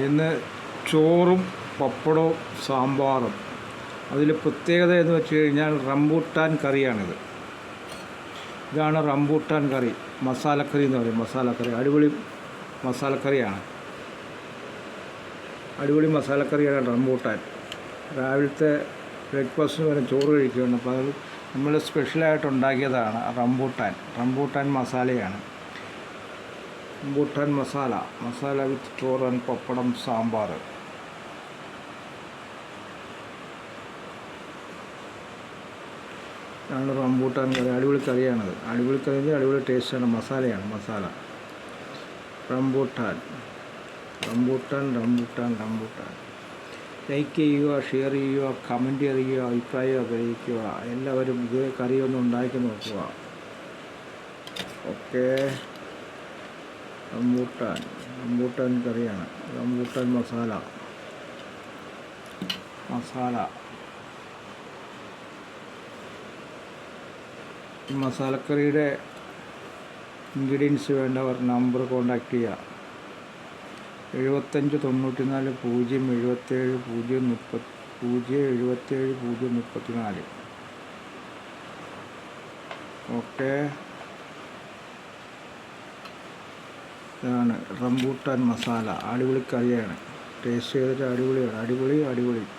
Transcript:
ഇന്ന് ചോറും പപ്പടവും സാമ്പാറും. അതിൽ പ്രത്യേകത എന്ന് വെച്ച് കഴിഞ്ഞാൽ റംബൂട്ടാൻ കറിയാണിത്. ഇതാണ് റംബൂട്ടാൻ കറി, മസാലക്കറി എന്ന് പറയും. മസാലക്കറി അടിപൊളി മസാലക്കറിയാണ്. അടിപൊളി മസാലക്കറിയാണ് റംബൂട്ടാൻ. രാവിലത്തെ ബ്രേക്ക്ഫാസ്റ്റിന് വരെ ചോറ് കഴിക്കുകയാണ്. അപ്പോൾ അത് നമ്മൾ സ്പെഷ്യലായിട്ട് ഉണ്ടാക്കിയതാണ് റംബൂട്ടാൻ മസാലയാണ്. റംബൂട്ടാൻ മസാല വിത്ത് ചോറ് ആൻഡ് പപ്പടം സാമ്പാർ. ഇതാണ് റംബൂട്ടാൻ കറി. അടിപൊളി കറിയാണത്. അടിപൊളി കറി, അടിപൊളി ടേസ്റ്റാണ്. മസാല റംബൂട്ടാൻ. ലൈക്ക് ചെയ്യുക, ഷെയർ ചെയ്യുക, കമൻറ്റ് ചെയ്യുക, അഭിപ്രായം അറിയിക്കുക. എല്ലാവരും ഇത് കറിയൊന്ന് ഉണ്ടാക്കി നോക്കുക. ഓക്കെ. റംബൂട്ടാൻ കറിയാണ്. റംബൂട്ടാൻ മസാല. ഈ മസാലക്കറിയുടെ ഇൻഗ്രീഡിയൻസ് വേണ്ടവർ നമ്പർ കോൺടാക്റ്റ് ചെയ്യുക. 7594 077 034. ഓക്കെ. ഇതാണ് റംബൂട്ടാൻ മസാല. അടിപൊളി കറിയാണ്. ടേസ്റ്റ് ചെയ്തിട്ട് അടിപൊളിയാണ്. അടിപൊളി.